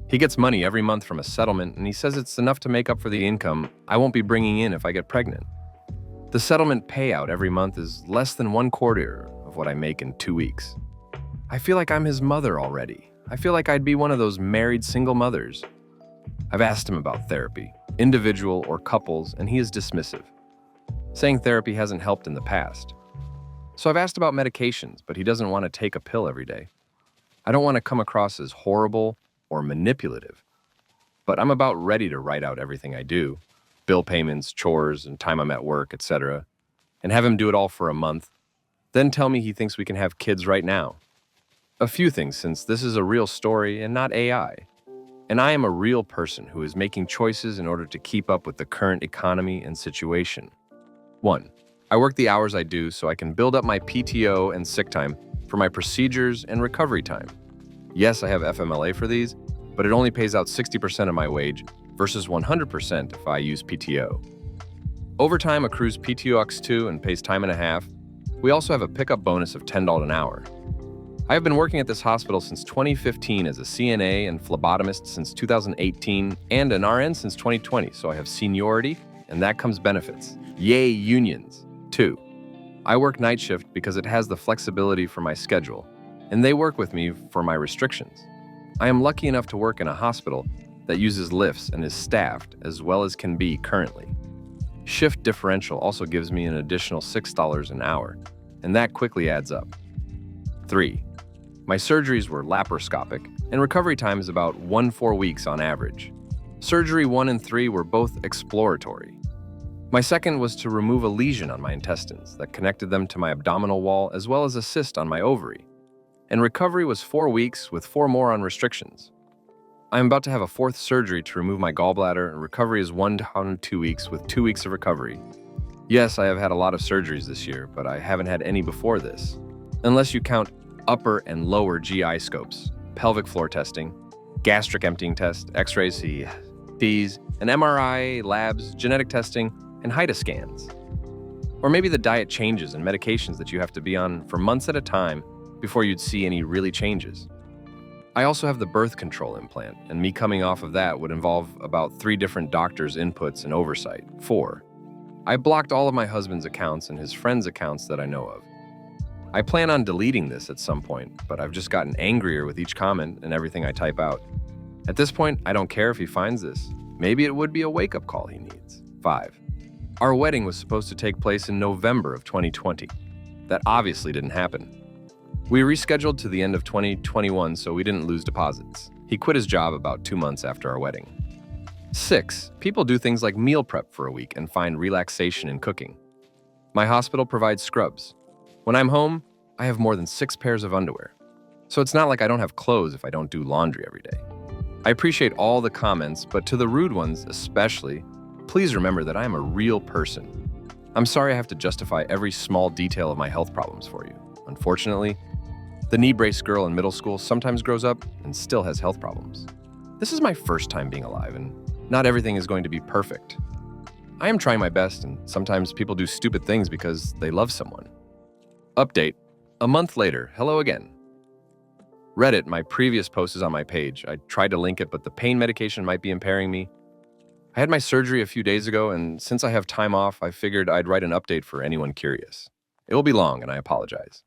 He gets money every month from a settlement, and he says it's enough to make up for the income I won't be bringing in if I get pregnant. The settlement payout every month is less than 1/4 of what I make in 2 weeks. I feel like I'm his mother already. I feel like I'd be one of those married single mothers. I've asked him about therapy, individual or couples, and he is dismissive, saying therapy hasn't helped in the past. So I've asked about medications, but he doesn't want to take a pill every day. I don't want to come across as horrible or manipulative, but I'm about ready to write out everything I do, bill payments, chores, and time I'm at work, etc., and have him do it all for a month, then tell me he thinks we can have kids right now. A few things, since this is a real story and not AI. And I am a real person who is making choices in order to keep up with the current economy and situation. 1. I work the hours I do so I can build up my PTO and sick time for my procedures and recovery time. Yes, I have FMLA for these, but it only pays out 60% of my wage versus 100% if I use PTO. Overtime accrues PTO-X2 and pays time and a half. We also have a pickup bonus of $10 an hour. I have been working at this hospital since 2015 as a CNA and phlebotomist since 2018 and an RN since 2020, so I have seniority and that comes benefits. Yay, unions. 2. I work night shift because it has the flexibility for my schedule, and they work with me for my restrictions. I am lucky enough to work in a hospital that uses lifts and is staffed as well as can be currently. Shift differential also gives me an additional $6 an hour, and that quickly adds up. 3. My surgeries were laparoscopic, and recovery time is about 1-4 weeks on average. Surgery 1 and 3 were both exploratory. My second was to remove a lesion on my intestines that connected them to my abdominal wall as well as a cyst on my ovary. And recovery was 4 weeks with 4 more on restrictions. I am about to have a 4th surgery to remove my gallbladder, and recovery is 1 to 2 weeks with 2 weeks of recovery. Yes, I have had a lot of surgeries this year, but I haven't had any before this. Unless you count upper and lower GI scopes, pelvic floor testing, gastric emptying test, x-rays, CTs, an MRI, labs, genetic testing, and HIDA scans. Or maybe the diet changes and medications that you have to be on for months at a time before you'd see any really changes. I also have the birth control implant, and me coming off of that would involve about 3 different doctors' inputs and oversight. 4. I blocked all of my husband's accounts and his friends' accounts that I know of. I plan on deleting this at some point, but I've just gotten angrier with each comment and everything I type out. At this point, I don't care if he finds this. Maybe it would be a wake-up call he needs. 5. Our wedding was supposed to take place in November of 2020. That obviously didn't happen. We rescheduled to the end of 2021 so we didn't lose deposits. He quit his job about 2 months after our wedding. 6. People do things like meal prep for a week and find relaxation in cooking. My hospital provides scrubs. When I'm home, I have more than 6 pairs of underwear. So it's not like I don't have clothes if I don't do laundry every day. I appreciate all the comments, but to the rude ones especially, please remember that I am a real person. I'm sorry I have to justify every small detail of my health problems for you. Unfortunately, the knee brace girl in middle school sometimes grows up and still has health problems. This is my first time being alive, and not everything is going to be perfect. I am trying my best, and sometimes people do stupid things because they love someone. Update. A month later, hello again. Reddit, my previous post is on my page. I tried to link it, but the pain medication might be impairing me. I had my surgery a few days ago, and since I have time off, I figured I'd write an update for anyone curious. It will be long, and I apologize.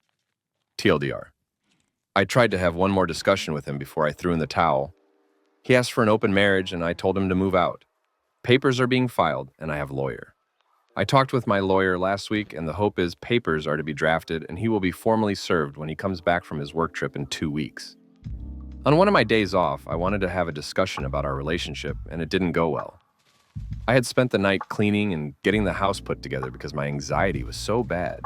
TLDR. I tried to have one more discussion with him before I threw in the towel. He asked for an open marriage, and I told him to move out. Papers are being filed, and I have a lawyer. I talked with my lawyer last week, and the hope is papers are to be drafted, and he will be formally served when he comes back from his work trip in 2 weeks. On one of my days off, I wanted to have a discussion about our relationship, and it didn't go well. I had spent the night cleaning and getting the house put together because my anxiety was so bad.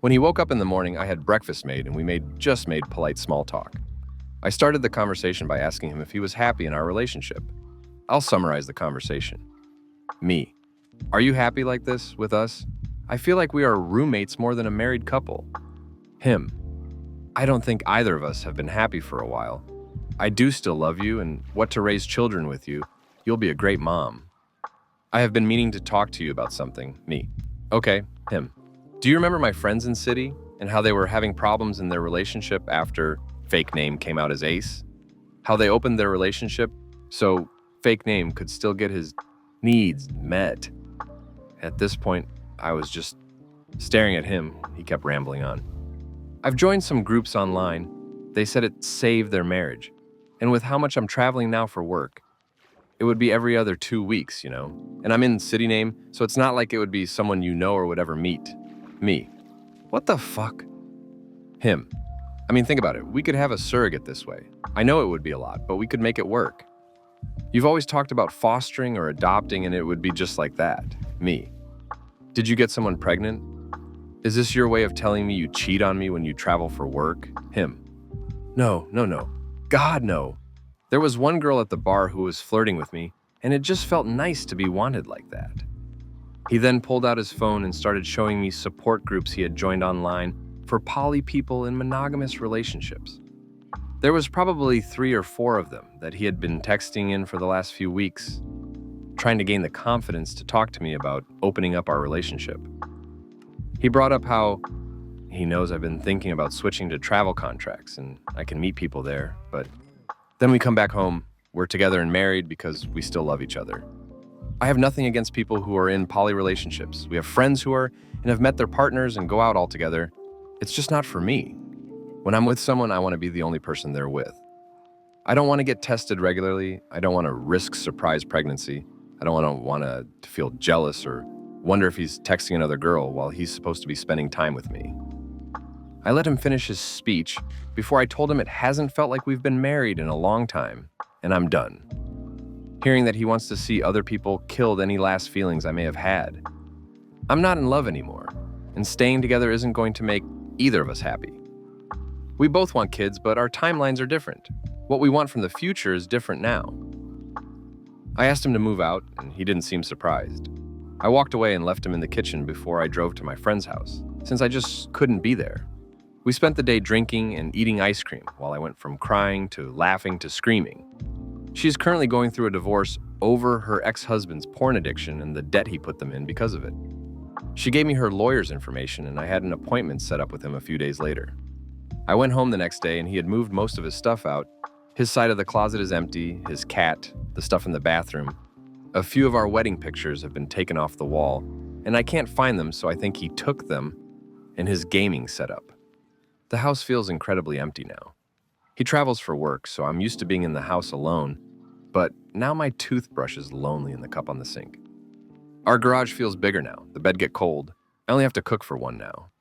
When he woke up in the morning, I had breakfast made, and we just made polite small talk. I started the conversation by asking him if he was happy in our relationship. I'll summarize the conversation. Me. Are you happy like this with us? I feel like we are roommates more than a married couple. Him. I don't think either of us have been happy for a while. I do still love you and want to raise children with you. You'll be a great mom. I have been meaning to talk to you about something. Me. Okay, him. Do you remember my friends in City and how they were having problems in their relationship after fake name came out as Ace? How they opened their relationship so fake name could still get his needs met. At this point, I was just staring at him. He kept rambling on. I've joined some groups online. They said it saved their marriage. And with how much I'm traveling now for work, it would be every other 2 weeks, And I'm in City name, so it's not like it would be someone you know or would ever meet. Me. What the fuck? Him. I mean, think about it. We could have a surrogate this way. I know it would be a lot, but we could make it work. You've always talked about fostering or adopting, and it would be just like that. Me. Did you get someone pregnant? Is this your way of telling me you cheat on me when you travel for work? Him. No. God, no. There was one girl at the bar who was flirting with me, and it just felt nice to be wanted like that. He then pulled out his phone and started showing me support groups he had joined online for poly people in monogamous relationships. There was probably 3 or 4 of them that he had been texting in for the last few weeks, trying to gain the confidence to talk to me about opening up our relationship. He brought up how he knows I've been thinking about switching to travel contracts and I can meet people there, but then we come back home, we're together and married because we still love each other. I have nothing against people who are in poly relationships. We have friends who are and have met their partners and go out all together. It's just not for me. When I'm with someone, I want to be the only person they're with. I don't want to get tested regularly. I don't want to risk surprise pregnancy. I don't want to feel jealous or wonder if he's texting another girl while he's supposed to be spending time with me. I let him finish his speech before I told him it hasn't felt like we've been married in a long time, and I'm done. Hearing that he wants to see other people killed any last feelings I may have had. I'm not in love anymore, and staying together isn't going to make either of us happy. We both want kids, but our timelines are different. What we want from the future is different now. I asked him to move out, and he didn't seem surprised. I walked away and left him in the kitchen before I drove to my friend's house, since I just couldn't be there. We spent the day drinking and eating ice cream while I went from crying to laughing to screaming. She is currently going through a divorce over her ex-husband's porn addiction and the debt he put them in because of it. She gave me her lawyer's information, and I had an appointment set up with him a few days later. I went home the next day, and he had moved most of his stuff out. His side of the closet is empty, his cat, the stuff in the bathroom. A few of our wedding pictures have been taken off the wall, and I can't find them, so I think he took them in his gaming setup. The house feels incredibly empty now. He travels for work, so I'm used to being in the house alone, but now my toothbrush is lonely in the cup on the sink. Our garage feels bigger now. The bed get cold. I only have to cook for one now.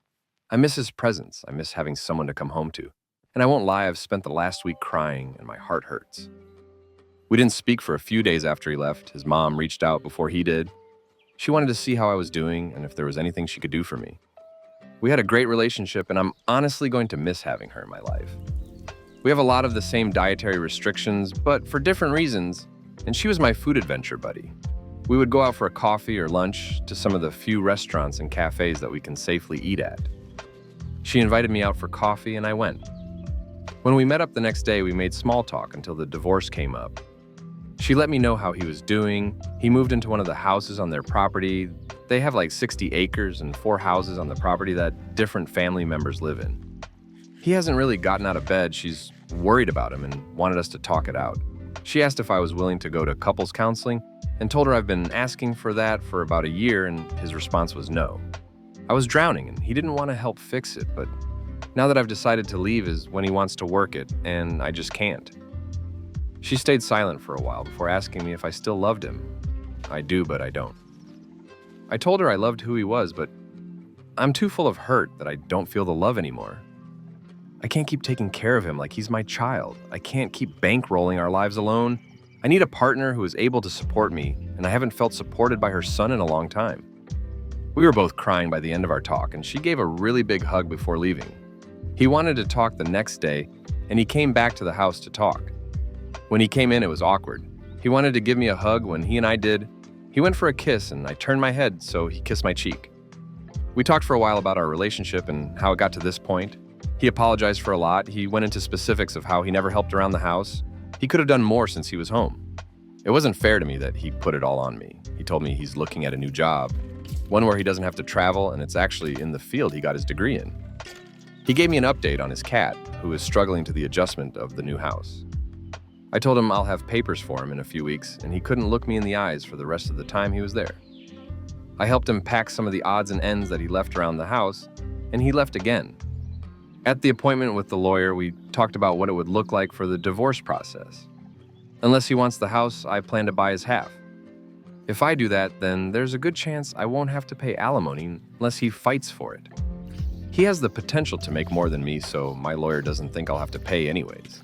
I miss his presence. I miss having someone to come home to. And I won't lie, I've spent the last week crying and my heart hurts. We didn't speak for a few days after he left. His mom reached out before he did. She wanted to see how I was doing and if there was anything she could do for me. We had a great relationship, and I'm honestly going to miss having her in my life. We have a lot of the same dietary restrictions, but for different reasons, and she was my food adventure buddy. We would go out for a coffee or lunch to some of the few restaurants and cafes that we can safely eat at. She invited me out for coffee and I went. When we met up the next day, we made small talk until the divorce came up. She let me know how he was doing. He moved into one of the houses on their property. They have like 60 acres and 4 houses on the property that different family members live in. He hasn't really gotten out of bed. She's worried about him and wanted us to talk it out. She asked if I was willing to go to couples counseling and told her I've been asking for that for about a year, and his response was no. I was drowning and he didn't want to help fix it, but now that I've decided to leave is when he wants to work it, and I just can't. She stayed silent for a while before asking me if I still loved him. I do, but I don't. I told her I loved who he was, but I'm too full of hurt that I don't feel the love anymore. I can't keep taking care of him like he's my child. I can't keep bankrolling our lives alone. I need a partner who is able to support me, and I haven't felt supported by her son in a long time. We were both crying by the end of our talk, and she gave a really big hug before leaving. He wanted to talk the next day, and he came back to the house to talk. When he came in, it was awkward. He wanted to give me a hug when he and I did. He went for a kiss, and I turned my head, so he kissed my cheek. We talked for a while about our relationship and how it got to this point. He apologized for a lot. He went into specifics of how he never helped around the house. He could have done more since he was home. It wasn't fair to me that he put it all on me. He told me he's looking at a new job, one where he doesn't have to travel, and it's actually in the field he got his degree in. He gave me an update on his cat, who is struggling to the adjustment of the new house. I told him I'll have papers for him in a few weeks, and he couldn't look me in the eyes for the rest of the time he was there. I helped him pack some of the odds and ends that he left around the house, and he left again. At the appointment with the lawyer, we talked about what it would look like for the divorce process. Unless he wants the house, I plan to buy his half. If I do that, then there's a good chance I won't have to pay alimony unless he fights for it. He has the potential to make more than me, so my lawyer doesn't think I'll have to pay anyways.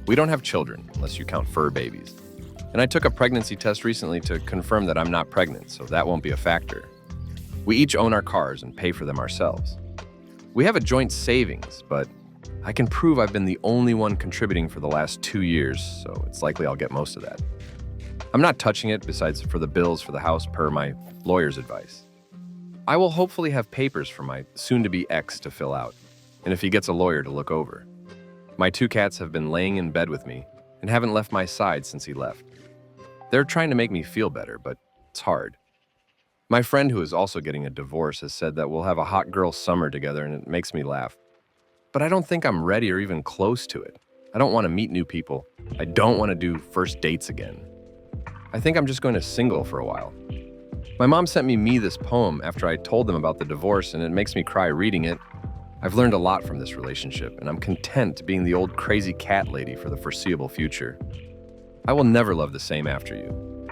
We don't have children, unless you count fur babies. And I took a pregnancy test recently to confirm that I'm not pregnant, so that won't be a factor. We each own our cars and pay for them ourselves. We have a joint savings, but I can prove I've been the only one contributing for the last 2 years, so it's likely I'll get most of that. I'm not touching it besides for the bills for the house per my lawyer's advice. I will hopefully have papers for my soon-to-be ex to fill out, and if he gets a lawyer to look over. My 2 cats have been laying in bed with me and haven't left my side since he left. They're trying to make me feel better, but it's hard. My friend who is also getting a divorce has said that we'll have a hot girl summer together, and it makes me laugh. But I don't think I'm ready or even close to it. I don't want to meet new people. I don't want to do first dates again. I think I'm just going to single for a while. My mom sent me this poem after I told them about the divorce, and it makes me cry reading it. I've learned a lot from this relationship, and I'm content being the old crazy cat lady for the foreseeable future. I will never love the same after you.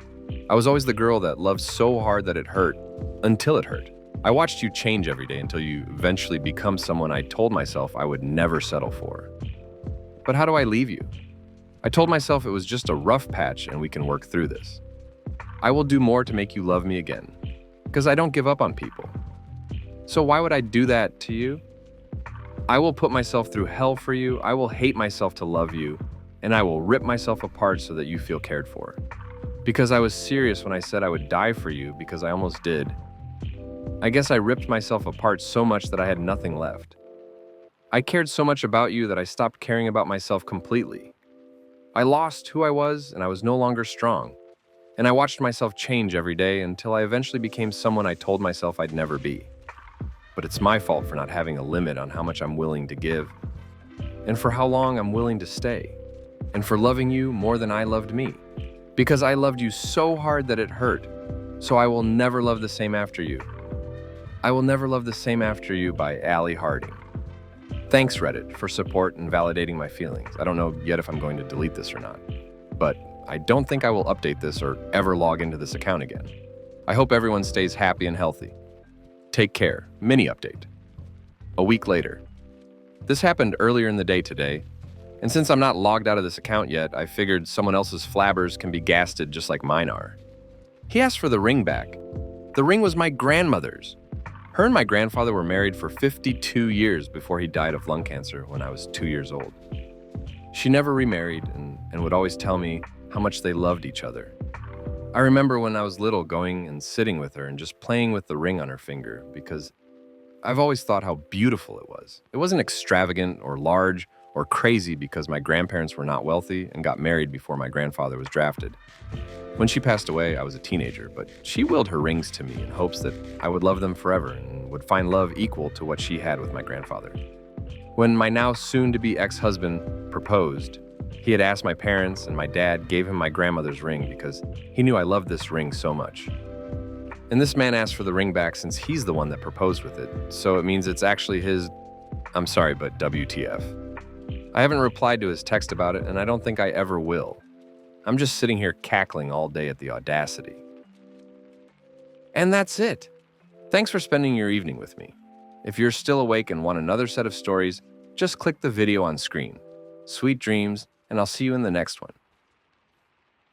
I was always the girl that loved so hard that it hurt, until it hurt. I watched you change every day until you eventually become someone I told myself I would never settle for. But how do I leave you? I told myself it was just a rough patch and we can work through this. I will do more to make you love me again, because I don't give up on people. So why would I do that to you? I will put myself through hell for you, I will hate myself to love you, and I will rip myself apart so that you feel cared for. Because I was serious when I said I would die for you, because I almost did. I guess I ripped myself apart so much that I had nothing left. I cared so much about you that I stopped caring about myself completely. I lost who I was, and I was no longer strong. And I watched myself change every day until I eventually became someone I told myself I'd never be. But it's my fault for not having a limit on how much I'm willing to give, and for how long I'm willing to stay, and for loving you more than I loved me. Because I loved you so hard that it hurt, so I will never love the same after you. I Will Never Love the Same After You by Allie Harding. Thanks, Reddit, for support and validating my feelings. I don't know yet if I'm going to delete this or not, but I don't think I will update this or ever log into this account again. I hope everyone stays happy and healthy. Take care. Mini update. A week later. This happened earlier in the day today, and since I'm not logged out of this account yet, I figured someone else's flabbers can be gasted just like mine are. He asked for the ring back. The ring was my grandmother's. Her and my grandfather were married for 52 years before he died of lung cancer when I was 2 years old. She never remarried and would always tell me how much they loved each other. I remember when I was little going and sitting with her and just playing with the ring on her finger because I've always thought how beautiful it was. It wasn't extravagant or large or crazy because my grandparents were not wealthy and got married before my grandfather was drafted. When she passed away, I was a teenager, but she willed her rings to me in hopes that I would love them forever and would find love equal to what she had with my grandfather. When my now soon-to-be ex-husband proposed, he had asked my parents, and my dad gave him my grandmother's ring because he knew I loved this ring so much. And this man asked for the ring back since he's the one that proposed with it, so it means it's actually his. I'm sorry, but WTF. I haven't replied to his text about it, and I don't think I ever will. I'm just sitting here cackling all day at the audacity. And that's it. Thanks for spending your evening with me. If you're still awake and want another set of stories, just click the video on screen. Sweet dreams, and I'll see you in the next one.